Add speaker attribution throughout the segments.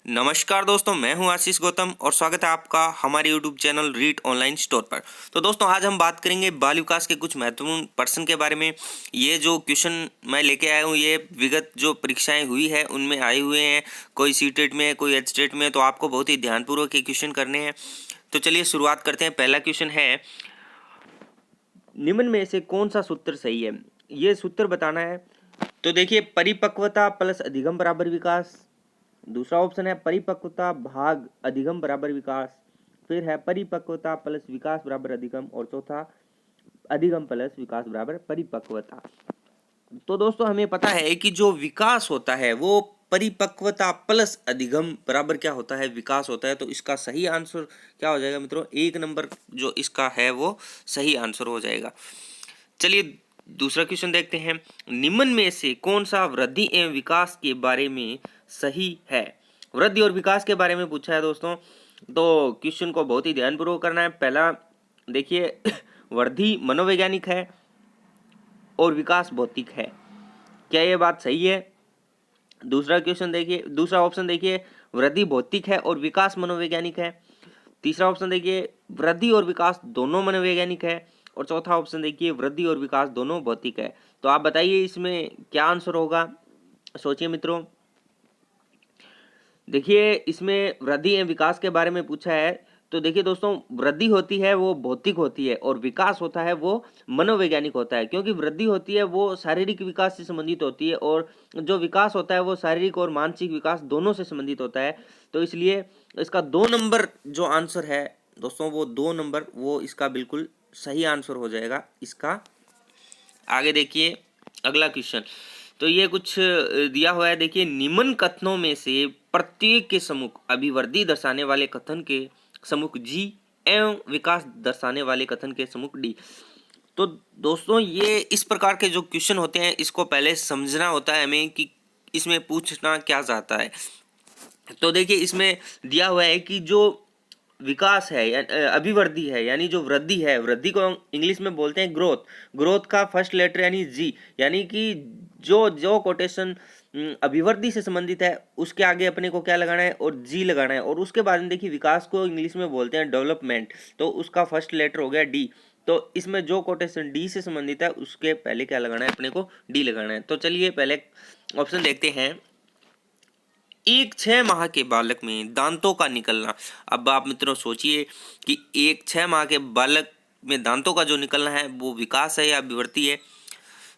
Speaker 1: नमस्कार दोस्तों, मैं हूं आशीष गौतम और स्वागत है आपका हमारे YouTube channel read online store पर। तो दोस्तों, आज हम बात करेंगे बाल विकास के कुछ महत्वपूर्ण पर्सन के बारे में। ये जो क्वेश्चन मैं लेके आया हूं, ये विगत जो परीक्षाएं हुई है उनमें आए हुए हैं। कोई सीटेट में, कोई एचटेट में, तो आपको बहुत ही ध्यानपूर्वक ये क्वेश्चन करने हैं। तो चलिए शुरुआत करते हैं। पहला क्वेश्चन है, निम्न में से कौन सा सूत्र सही है? ये सूत्र बताना है। तो देखिए, परिपक्वता प्लस अधिगम बराबर विकास। दूसरा ऑप्शन है परिपक्वता भाग अधिगम बराबर विकास। फिर है परिपक्वता प्लस विकास बराबर अधिगम। और चौथा अधिगम प्लस विकास बराबर परिपक्वता। तो दोस्तों, हमें पता है कि जो विकास होता है वो परिपक्वता प्लस अधिगम बराबर क्या होता है? विकास होता है। तो इसका सही आंसर क्या हो जाएगा मित्रों? 1 नंबर जो इसका है वो सही आंसर हो जाएगा। चलिए दूसरा क्वेश्चन देखते हैं। निम्न में से कौन सा वृद्धि एवं विकास के बारे में सही है? वृद्धि और विकास के बारे में पूछा है दोस्तों, तो क्वेश्चन को बहुत ही ध्यानपूर्वक करना है। पहला देखिए, वृद्धि मनोवैज्ञानिक है और विकास भौतिक है। क्या ये बात सही है? दूसरा क्वेश्चन देखिए, दूसरा ऑप्शन देखिए, वृद्धि भौतिक है और विकास मनोवैज्ञानिक है। तीसरा ऑप्शन देखिए, वृद्धि और विकास दोनों मनोवैज्ञानिक है। और चौथा ऑप्शन देखिए, वृद्धि और विकास दोनों भौतिक है। तो आप बताइए इसमें क्या आंसर होगा? सोचिए मित्रों। देखिए, इसमें वृद्धि एवं विकास के बारे में पूछा है। तो देखिए दोस्तों, वृद्धि होती है वो भौतिक होती है और विकास होता है वो मनोवैज्ञानिक होता है। क्योंकि वृद्धि होती है वो शारीरिक विकास से संबंधित होती है और जो विकास होता है वो शारीरिक और मानसिक विकास दोनों से संबंधित होता है। तो इसलिए इसका 2 नंबर जो आंसर है दोस्तों, वो 2 नंबर वो इसका बिल्कुल सही आंसर हो जाएगा इसका। आगे देखिए अगला क्वेश्चन। तो ये कुछ दिया हुआ है। देखिए, निम्न कथनों में से प्रत्येक के सम्मुख अभिवृद्धि दर्शाने वाले कथन के सम्मुख जी एवं विकास दर्शाने वाले कथन के सम्मुख डी। तो दोस्तों, ये इस प्रकार के जो क्वेश्चन होते हैं इसको पहले समझना होता है हमें कि इसमें पूछना क्या चाहता है। तो देखिए, इसमें दिया हुआ है कि जो विकास है अभिवृद्धि है, यानी जो वृद्धि है, वृद्धि को इंग्लिश में बोलते हैं ग्रोथ। ग्रोथ का फर्स्ट लेटर यानी जी, यानी कि जो जो कोटेशन अभिवृद्धि से संबंधित है उसके आगे अपने को क्या लगाना है? और जी लगाना है। और उसके बाद में देखिए, विकास को इंग्लिश में बोलते हैं डेवलपमेंट, तो उसका फर्स्ट लेटर हो गया डी। तो इसमें जो कोटेशन डी से संबंधित है उसके पहले क्या लगाना है? अपने को डी लगाना है। तो चलिए पहले ऑप्शन देखते हैं। एक 6 माह के बालक में दांतों का निकलना। अब आप मित्रों सोचिए कि एक 6 माह के बालक में दांतों का जो निकलना है वो विकास है या विवृत्ति है?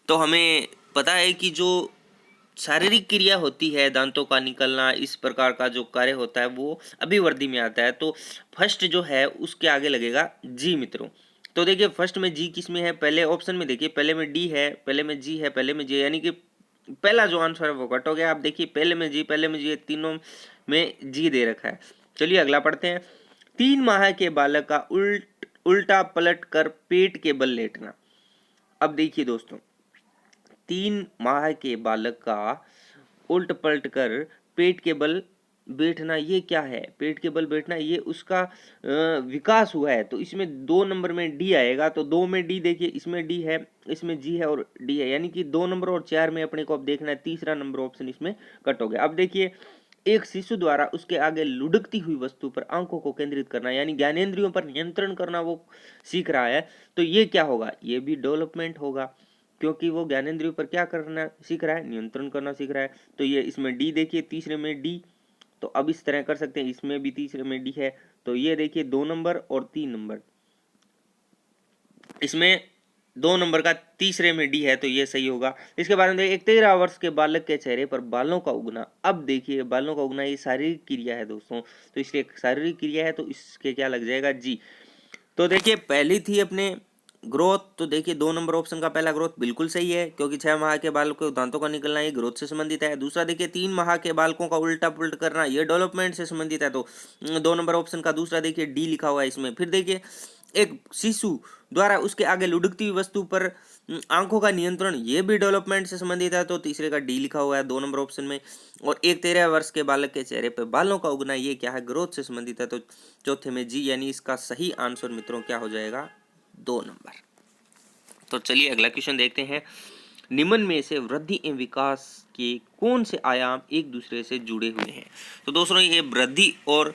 Speaker 1: तो हमें पता है कि जो शारीरिक क्रिया होती है, दांतों का निकलना, इस प्रकार का जो कार्य होता है वो अभिवृद्धि में आता है। तो फर्स्ट जो है उसके आगे लगेगा जी मित्रों। तो देखिए, फर्स्ट में जी किस में है? पहले ऑप्शन में देखिए, पहले में डी है, पहले में जी है, पहले में जी, यानी कि पहला जो आंसर है वो कट हो गया। आप देखिए, पहले में जी, पहले में जी, तीनों में जी दे रखा है। चलिए अगला पढ़ते हैं। 3 माह के बालक का उल्टा पलट कर पेट के बल लेटना। अब देखिए दोस्तों, 3 माह के बालक का उल्ट पलट कर पेट के बल बैठना, ये क्या है? पेट के बल बैठना, ये उसका विकास हुआ है। तो इसमें 2 नंबर में डी आएगा। तो 2 में डी, देखिए इसमें डी है, इसमें जी है और डी है, यानी कि 2 नंबर और 4 में अपने को अब देखना है। तीसरा नंबर ऑप्शन इसमें कट हो गया। अब देखिए, एक शिशु द्वारा उसके आगे लुढ़कती हुई वस्तु पर आंखों को केंद्रित करना, यानी ज्ञानेंद्रियों पर नियंत्रण करना वो सीख रहा है। तो ये क्या होगा? ये भी डेवलपमेंट होगा, क्योंकि वो ज्ञानेंद्रियों पर क्या करना सीख रहा है? नियंत्रण करना सीख रहा है। तो ये इसमें डी, देखिए तीसरे में डी। तो अब इस तरह कर सकते हैं, इसमें भी तीसरे में डी है। तो ये देखिए 2 नंबर और 3 नंबर, इसमें 2 नंबर का तीसरे में डी है, तो ये सही होगा। इसके बाद में देखिए, एक 13 वर्ष के बालक के चेहरे पर बालों का उगना। अब देखिए, बालों का उगना ये शारीरिक क्रिया है दोस्तों, तो इसलिए शारीरिक क्रिया है, तो इसके क्या लग जाएगा? जी। तो देखिए, पहली थी अपने ग्रोथ। तो देखिए 2 नंबर ऑप्शन का पहला ग्रोथ बिल्कुल सही है, क्योंकि 6 माह के बालकों के दांतों का निकलना ये ग्रोथ से संबंधित है। दूसरा देखिए, 3 माह के बालकों का उल्टा पुल्ट करना, ये डेवलपमेंट से संबंधित है। तो 2 नंबर ऑप्शन का दूसरा देखिए डी लिखा हुआ है इसमें। फिर देखिए, एक शिशु द्वारा उसके आगे लुढ़कती हुई वस्तु पर आंखों का नियंत्रण, ये भी डेवलपमेंट से संबंधित है। तो तीसरे का डी लिखा हुआ है 2 नंबर ऑप्शन में। और एक 13 वर्ष के बालक के चेहरे पर बालों का उगना, ये क्या है? ग्रोथ से संबंधित है। तो चौथे में जी, यानी इसका सही आंसर मित्रों क्या हो जाएगा? 2 नंबर। तो चलिए अगला क्वेश्चन देखते हैं। निम्न में से वृद्धि एवं विकास के कौन से आयाम एक दूसरे से जुड़े हुए हैं? तो दोस्तों ये वृद्धि और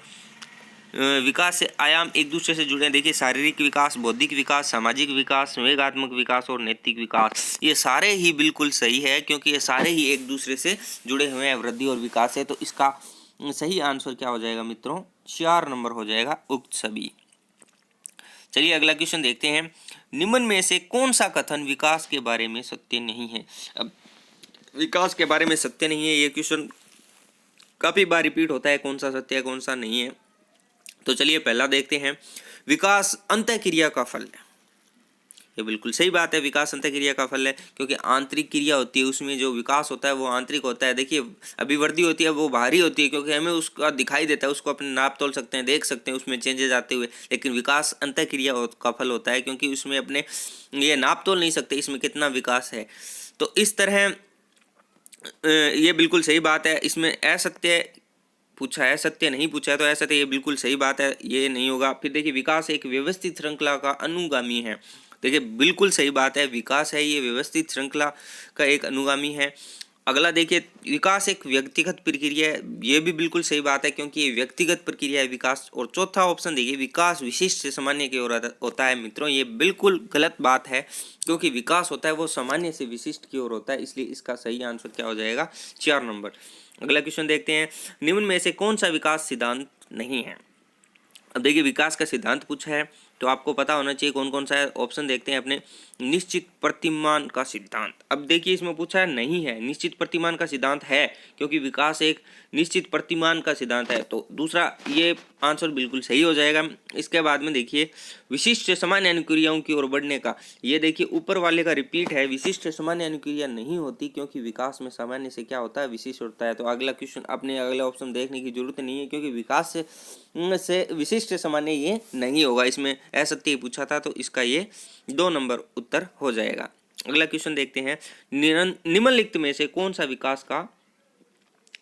Speaker 1: विकास से आयाम एक दूसरे से जुड़े हैं। देखिए शारीरिक विकास, बौद्धिक विकास, सामाजिक विकास, संवेगात्मक विकास और नैतिक विकास, ये सारे ही बिल्कुल सही है क्योंकि ये सारे ही एक दूसरे से जुड़े हुए हैं, वृद्धि और विकास है। तो इसका सही आंसर क्या हो जाएगा मित्रों? 4 नंबर हो जाएगा उक्त सभी। चलिए अगला क्वेश्चन देखते हैं। निम्न में से कौन सा कथन विकास के बारे में सत्य नहीं है? अब विकास के बारे में सत्य नहीं है, ये क्वेश्चन काफी बार रिपीट होता है, कौन सा सत्य है कौन सा नहीं है। तो चलिए पहला देखते हैं, विकास अंतःक्रिया का फल है। ये बिल्कुल सही बात है, विकास अंतःक्रिया का फल है क्योंकि आंतरिक क्रिया होती है, उसमें जो विकास होता है वो आंतरिक होता है। देखिए अभिवृद्धि होती है वो बाहरी होती है क्योंकि हमें उसका दिखाई देता है, उसको अपने नाप तोल सकते हैं, देख सकते हैं उसमें चेंजेस आते हुए। लेकिन विकास अंतःक्रिया का फल होता है क्योंकि उसमें अपने ये नाप तोल नहीं सकते इसमें कितना विकास है। तो इस तरह ये बिल्कुल सही बात है। इसमें असत्य पूछा है, सत्य नहीं पूछा है, तो असत्य ये बिल्कुल सही बात है, ये नहीं होगा। फिर देखिए विकास एक व्यवस्थित श्रृंखला का अनुगामी है। देखिए बिल्कुल सही बात है, विकास है ये व्यवस्थित श्रृंखला का एक अनुगामी है। अगला देखिए विकास एक व्यक्तिगत प्रक्रिया है, ये भी बिल्कुल सही बात है क्योंकि ये व्यक्तिगत प्रक्रिया है विकास। और चौथा ऑप्शन देखिए विकास विशिष्ट से सामान्य की ओर होता है। मित्रों ये बिल्कुल गलत बात है क्योंकि विकास होता है वो सामान्य से विशिष्ट की ओर होता है, इसलिए इसका सही आंसर क्या हो जाएगा? 4 नंबर। अगला क्वेश्चन देखते हैं, निम्न में से कौन सा विकास सिद्धांत नहीं है? अब देखिए विकास का सिद्धांत पूछा है तो आपको पता होना चाहिए कौन कौन सा है। ऑप्शन देखते हैं अपने, निश्चित प्रतिमान का सिद्धांत। अब देखिए इसमें पूछा है नहीं है, निश्चित प्रतिमान का सिद्धांत है क्योंकि विकास एक निश्चित प्रतिमान का सिद्धांत है, तो दूसरा ये आंसर बिल्कुल सही हो जाएगा। इसके बाद में देखिए विशिष्ट सामान्य अनुक्रियाओं की ओर बढ़ने का, ये देखिए ऊपर वाले का रिपीट है, विशिष्ट सामान्य अनुक्रिया नहीं होती क्योंकि विकास में सामान्य से क्या होता है? विशिष्ट होता है। तो अगला क्वेश्चन अपने अगला ऑप्शन देखने की जरूरत नहीं है क्योंकि विकास से विशिष्ट सामान्य ये नहीं होगा, इसमें असत्य पूछा था तो इसका ये 2 नंबर उत्तर हो जाएगा। अगला क्वेश्चन देखते हैं, निम्नलिखित में से कौन सा विकास का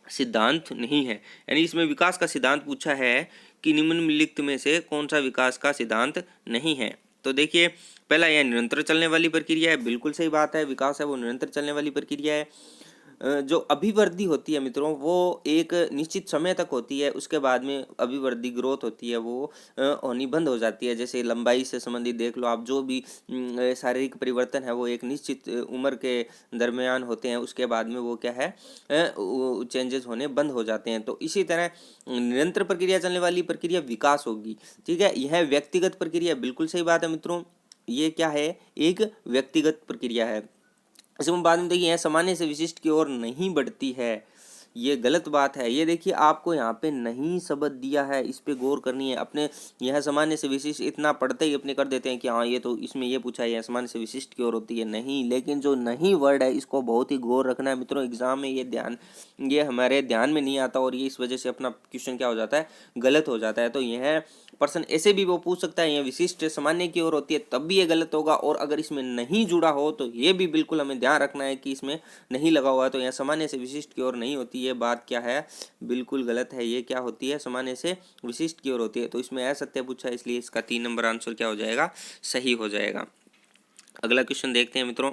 Speaker 1: सिद्धांत नहीं है? यानी इसमें विकास का सिद्धांत पूछा है कि निम्नलिखित में से कौन सा विकास का सिद्धांत नहीं है। तो देखिए पहला यह निरंतर चलने वाली प्रक्रिया है, बिल्कुल सही बात है, विकास है वो निरंतर चलने वाली प्रक्रिया है। जो अभिवृद्धि होती है मित्रों वो एक निश्चित समय तक होती है, उसके बाद में अभिवृद्धि ग्रोथ होती है वो होनी बंद हो जाती है। जैसे लंबाई से संबंधित देख लो आप, जो भी शारीरिक परिवर्तन है वो एक निश्चित उम्र के दरमियान होते हैं, उसके बाद में वो क्या है चेंजेस होने बंद हो जाते हैं। तो इसी तरह निरंतर प्रक्रिया चलने वाली प्रक्रिया विकास होगी, ठीक है। यह व्यक्तिगत प्रक्रिया, बिल्कुल सही बात है मित्रों, ये क्या है? एक व्यक्तिगत प्रक्रिया है। इसमें बाद में देखिए यह सामान्य से विशिष्ट की ओर नहीं बढ़ती है, ये गलत बात है। ये देखिए आपको यहाँ पे नहीं शब्द दिया है, इस पे गौर करनी है। अपने यह सामान्य से विशिष्ट इतना पढ़ते ही अपने कर देते हैं कि हाँ ये तो इसमें ये पूछा है, यह सामान्य से विशिष्ट की ओर होती है, नहीं। लेकिन जो नहीं वर्ड है इसको बहुत ही गौर रखना है मित्रों, एग्जाम में ये हमारे ध्यान में नहीं आता और ये इस वजह से अपना क्वेश्चन क्या हो जाता है? गलत हो जाता है। तो यह पर्सन ऐसे भी वो पूछ सकता है, यह विशिष्ट सामान्य की ओर होती है, तब भी ये गलत होगा। और अगर इसमें नहीं जुड़ा हो तो ये भी बिल्कुल हमें ध्यान रखना है कि इसमें नहीं लगा हुआ है, तो यह सामान्य से विशिष्ट की ओर नहीं होती। ये बात क्या है? बिल्कुल गलत है। ये क्या होती है? सामान्य से विशिष्ट की ओर होती है। तो इसमें असत्य पूछा है, इसलिए इसका 3 नंबर आंसर क्या हो जाएगा? सही हो जाएगा। अगला क्वेश्चन देखते हैं मित्रों,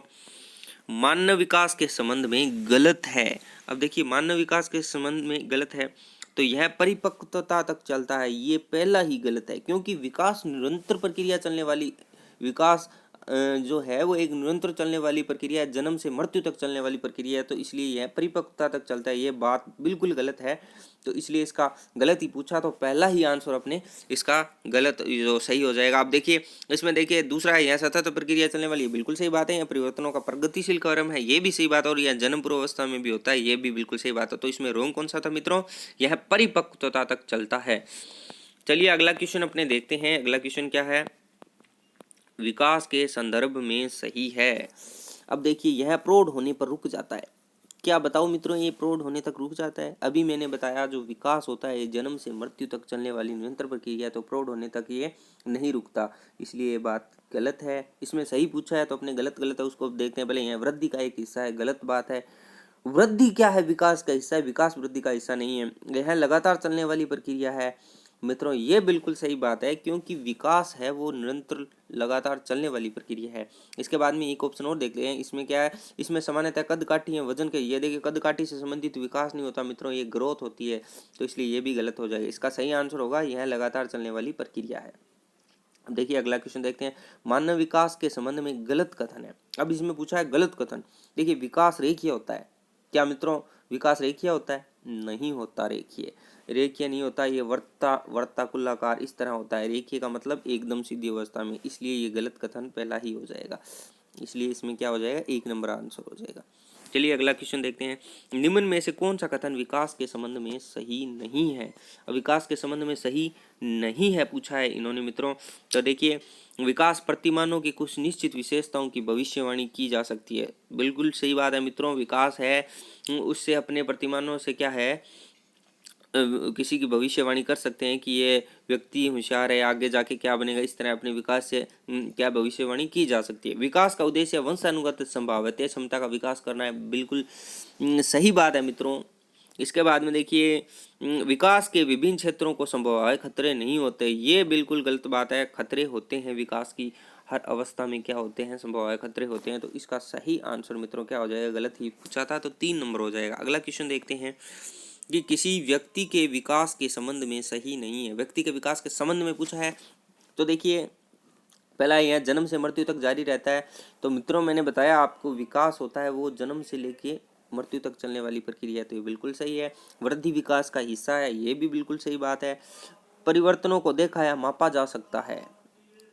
Speaker 1: मानव विकास के संबंध में गलत है। अब देखिए मानव विकास के संबंध में गलत है तो यह परिपक्वता तक चलता है, ये पहला ही गलत है क्योंकि विकास निरंतर प्रक्रिया चलने वाली, विकास जो है वो एक निरंतर चलने वाली प्रक्रिया है, जन्म से मृत्यु तक चलने वाली प्रक्रिया है। तो इसलिए यह परिपक्वता तक चलता है, ये बात बिल्कुल गलत है। तो इसलिए इसका गलत ही पूछा, तो पहला ही आंसर अपने इसका गलत जो सही हो जाएगा। आप देखिए इसमें देखिए दूसरा है, यह सतत प्रक्रिया चलने वाली है, बिल्कुल सही बात है। यह परिवर्तनों का प्रगतिशील क्रम है, ये भी सही बात है। और यह जन्म पूर्व अवस्था में भी होता है, ये भी बिल्कुल सही बात है। तो इसमें रोंग कौन सा था मित्रों? यह परिपक्वता तक चलता है। चलिए अगला क्वेश्चन अपने देखते हैं। अगला क्वेश्चन क्या है? विकास के संदर्भ में सही है। अब देखिए यह प्रौढ़ होने पर रुक जाता है, क्या बताओ मित्रों? ये प्रौढ़ होने तक रुक जाता है। अभी मैंने बताया जो विकास होता है जन्म से मृत्यु तक चलने वाली निरंतर प्रक्रिया, तो प्रौढ़ होने तक ये नहीं रुकता, इसलिए ये बात गलत है। इसमें सही पूछा है तो अपने गलत है उसको देखते हैं। पहले यह वृद्धि का एक हिस्सा है, गलत बात है। वृद्धि क्या है? विकास का हिस्सा है, विकास वृद्धि का हिस्सा नहीं है। यह लगातार चलने वाली प्रक्रिया है मित्रों ये बिल्कुल सही बात है, क्योंकि विकास है वो निरंतर लगातार चलने वाली प्रक्रिया है। इसके बाद में एक ऑप्शन और देख लें, इसमें क्या है, इसमें सामान्यतः कद काठी है वजन के, ये देखिए कद काठी से संबंधित विकास नहीं होता मित्रों, ये ग्रोथ होती है, तो इसलिए ये भी गलत हो जाएगा। इसका सही आंसर होगा यह लगातार चलने वाली प्रक्रिया है। अब देखिए अगला क्वेश्चन देखते हैं, मानव विकास के संबंध में गलत कथन है। अब इसमें पूछा है गलत कथन। देखिए विकास रेखीय होता है, क्या मित्रों विकास रेखीय होता है? नहीं होता रेखीय, रेखीय नहीं होता, ये वर्ताकुलाकार इस तरह होता है। रेखीय का मतलब एकदम सीधी अवस्था में, इसलिए ये गलत कथन पहला ही हो जाएगा, इसलिए इसमें क्या हो जाएगा, 1 नंबर आंसर हो जाएगा। चलिए अगला क्वेश्चन देखते हैं, निम्न में से कौन सा कथन विकास के संबंध में सही नहीं है? अब विकास के संबंध में सही नहीं है पूछा है इन्होंने मित्रों, तो देखिए विकास प्रतिमानों की कुछ निश्चित विशेषताओं की भविष्यवाणी की जा सकती है। बिल्कुल सही बात है मित्रों, विकास है उससे अपने प्रतिमानों से क्या है, किसी की भविष्यवाणी कर सकते हैं कि ये व्यक्ति होशियार है, आगे जाके क्या बनेगा, इस तरह अपने विकास से क्या भविष्यवाणी की जा सकती है। विकास का उद्देश्य वंशानुगत संभाव्यता क्षमता का विकास करना है, बिल्कुल सही बात है मित्रों। इसके बाद में देखिए विकास के विभिन्न क्षेत्रों को संभावित खतरे नहीं होते, ये बिल्कुल गलत बात है। खतरे होते हैं, विकास की हर अवस्था में क्या होते हैं, संभावित खतरे होते हैं, तो इसका सही आंसर मित्रों क्या हो जाएगा, गलत ही पूछा था तो 3 नंबर हो जाएगा। अगला क्वेश्चन देखते हैं कि किसी व्यक्ति के विकास के संबंध में सही नहीं है। व्यक्ति के विकास के संबंध में पूछा है, तो देखिए पहला यह जन्म से मृत्यु तक जारी रहता है, तो मित्रों मैंने बताया आपको विकास होता है वो जन्म से लेके मृत्यु तक चलने वाली प्रक्रिया है, तो ये बिल्कुल सही है। वृद्धि विकास का हिस्सा है, ये भी बिल्कुल सही बात है। परिवर्तनों को देखा या मापा जा सकता है,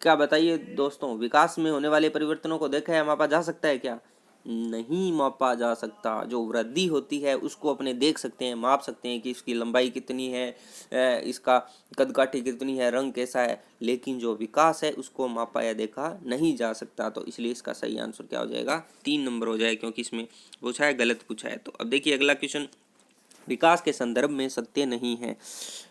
Speaker 1: क्या बताइए दोस्तों, विकास में होने वाले परिवर्तनों को देखा या मापा जा सकता है क्या? नहीं मापा जा सकता। जो वृद्धि होती है उसको अपने देख सकते हैं, माप सकते हैं कि इसकी लंबाई कितनी है, इसका कदकाठी कितनी है, रंग कैसा है, लेकिन जो विकास है उसको मापा या देखा नहीं जा सकता, तो इसलिए इसका सही आंसर क्या हो जाएगा, 3 नंबर हो जाएगा, क्योंकि इसमें पूछा है गलत पूछा है। तो अब देखिए अगला क्वेश्चन, विकास के संदर्भ में सत्य नहीं है।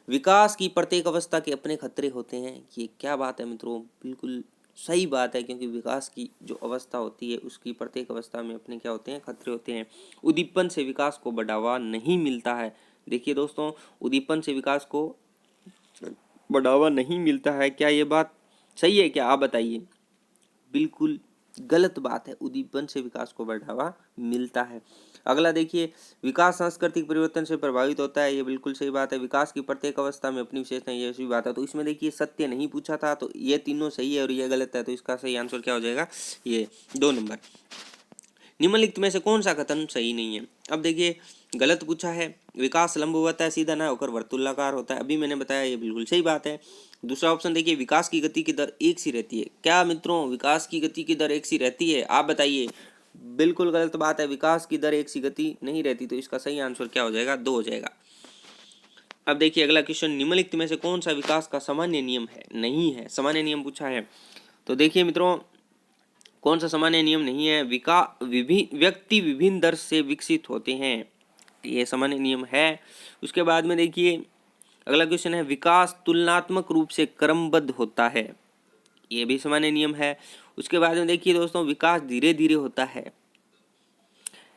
Speaker 1: विकास की प्रत्येक अवस्था के अपने खतरे होते हैं, ये क्या बात है मित्रों, बिल्कुल सही बात है, क्योंकि विकास की जो अवस्था होती है उसकी प्रत्येक अवस्था में अपने क्या होते हैं, खतरे होते हैं। उद्दीपन से विकास को बढ़ावा नहीं मिलता है। देखिए दोस्तों, उद्दीपन से विकास को बढ़ावा नहीं मिलता है, क्या ये बात सही है क्या, आप बताइए? बिल्कुल गलत बात है, उद्दीपन से विकास को बढ़ावा मिलता है। अगला देखिए, विकास सांस्कृतिक परिवर्तन से प्रभावित होता है, ये बिल्कुल सही बात है। विकास की प्रत्येक अवस्था में अपनी विशेषताएं, ये सही बात है। तो इसमें देखिए सत्य नहीं पूछा था, तो ये तीनों सही है और ये गलत है, तो इसका सही आंसर क्या हो जाएगा, ये 2 नंबर। निम्नलिखित में से कौन सा कथन सही नहीं है? अब देखिए गलत पूछा है, विकास लंबवत है, सीधा ना होकर वर्तुलाकार होता है, अभी मैंने बताया ये बिल्कुल सही बात है। दूसरा ऑप्शन देखिए, विकास की गति की दर एक सी रहती है, क्या मित्रों विकास की गति की दर एक सी रहती है, आप बताइए? बिल्कुल गलत बात है, विकास की दर एक सी गति नहीं रहती, तो इसका सही आंसर क्या हो जाएगा, 2 हो जाएगा। अब देखिए अगला क्वेश्चन, निम्नलिखित में से कौन सा विकास का सामान्य नियम है? नहीं है, सामान्य नियम पूछा है, तो देखिए मित्रों कौन सा सामान्य नियम नहीं है, व्यक्ति विभिन्न दर से विकसित होते हैं, ये सामान्य नियम है। उसके बाद में देखिए अगला क्वेश्चन है, विकास तुलनात्मक रूप से क्रमबद्ध होता है, ये भी सामान्य नियम है। उसके बाद में देखिए दोस्तों, विकास धीरे धीरे होता है,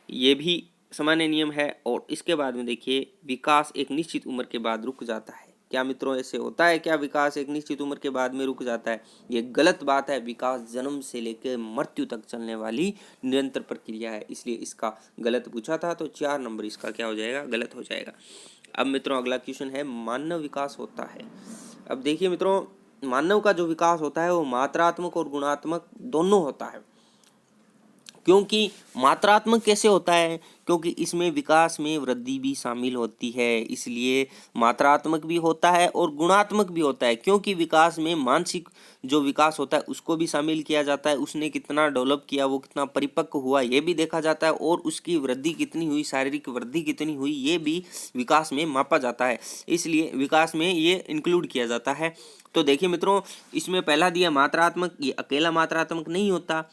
Speaker 1: ये भी सामान्य नियम है। और इसके बाद में देखिए, विकास एक निश्चित उम्र के बाद रुक जाता है, क्या मित्रों ऐसे होता है क्या, विकास एक निश्चित उम्र के बाद में रुक जाता है? ये गलत बात है, विकास जन्म से लेकर मृत्यु तक चलने वाली निरंतर प्रक्रिया है, इसलिए इसका गलत पूछा था, तो 4 नंबर इसका क्या हो जाएगा, गलत हो जाएगा। अब मित्रों अगला क्वेश्चन है, मानव विकास होता है। अब देखिए मित्रों, मानव का जो विकास होता है वो मात्रात्मक और गुणात्मक दोनों होता है। क्योंकि मात्रात्मक कैसे होता है, क्योंकि इसमें विकास में वृद्धि भी शामिल होती है, इसलिए मात्रात्मक भी होता है और गुणात्मक भी होता है। क्योंकि विकास में मानसिक जो विकास होता है उसको भी शामिल किया जाता है, उसने कितना डेवलप किया, वो कितना परिपक्व हुआ ये भी देखा जाता है, और उसकी वृद्धि कितनी हुई, शारीरिक वृद्धि कितनी हुई, ये भी विकास में मापा जाता है, इसलिए विकास में ये इंक्लूड किया जाता है। तो देखिए मित्रों, इसमें पहला दिया मात्रात्मक, ये अकेला मात्रात्मक नहीं होता,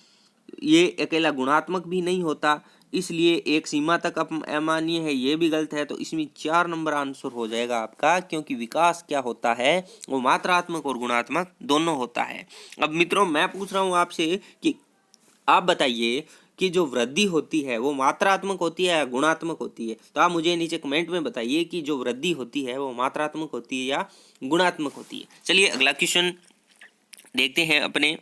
Speaker 1: ये अकेला गुणात्मक भी नहीं होता, इसलिए एक सीमा तक अमान्य है, ये भी गलत है, तो इसमें 4 नंबर आंसर हो जाएगा आपका, क्योंकि विकास क्या होता है, वो मात्रात्मक और गुणात्मक दोनों होता है। अब मित्रों मैं पूछ रहा हूँ आपसे कि आप बताइए कि जो वृद्धि होती है वो मात्रात्मक होती है या गुणात्मक होती है? तो आप मुझे नीचे कमेंट में बताइए कि जो वृद्धि होती है वो मात्रात्मक होती है या गुणात्मक होती है। चलिए अगला क्वेश्चन देखते हैं अपने।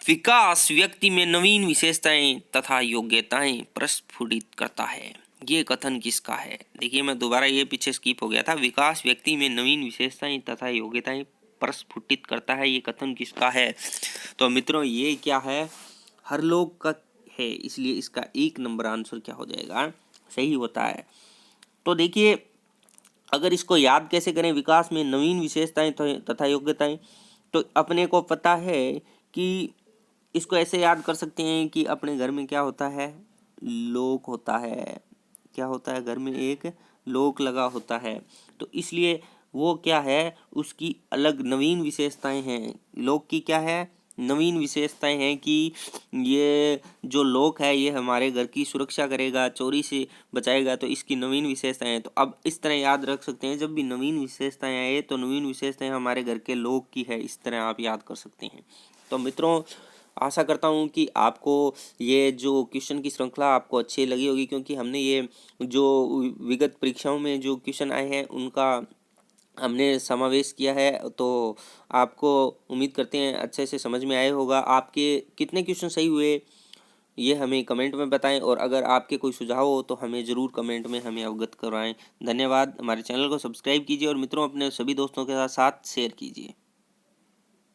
Speaker 1: विकास व्यक्ति में नवीन विशेषताएं तथा योग्यताएं प्रस्फुटित करता है, ये कथन किसका है? देखिए मैं दोबारा ये पीछे स्किप हो गया था। विकास व्यक्ति में नवीन विशेषताएं तथा योग्यताएं प्रस्फुटित करता है, ये कथन किसका है? तो मित्रों ये क्या है, हरलोग का है, इसलिए इसका 1 नंबर आंसर क्या हो जाएगा, सही होता है। तो देखिए अगर इसको याद कैसे करें, विकास में नवीन विशेषताएं तथा योग्यताएं, तो अपने को पता है कि इसको ऐसे याद कर सकते हैं कि अपने घर में क्या होता है, लोक होता है। क्या होता है, घर में एक लोक लगा होता है, तो इसलिए वो क्या है, उसकी अलग नवीन विशेषताएं हैं। लोक की क्या है, नवीन विशेषताएं हैं कि ये जो लोक है ये हमारे घर की सुरक्षा करेगा, चोरी से बचाएगा, तो इसकी नवीन विशेषताएं हैं। तो अब इस तरह याद रख सकते हैं, जब भी नवीन विशेषताएं आए तो नवीन विशेषताएं हमारे घर के लोक की है, इस तरह आप याद कर सकते हैं। तो मित्रों आशा करता हूँ कि आपको ये जो क्वेश्चन की श्रृंखला आपको अच्छी लगी होगी, क्योंकि हमने ये जो विगत परीक्षाओं में जो क्वेश्चन आए हैं उनका हमने समावेश किया है। तो आपको उम्मीद करते हैं अच्छे से समझ में आए होगा। आपके कितने क्वेश्चन सही हुए ये हमें कमेंट में बताएं, और अगर आपके कोई सुझाव हो तो हमें ज़रूर कमेंट में हमें अवगत करवाएं। धन्यवाद। हमारे चैनल को सब्सक्राइब कीजिए और मित्रों अपने सभी दोस्तों के साथ शेयर कीजिए।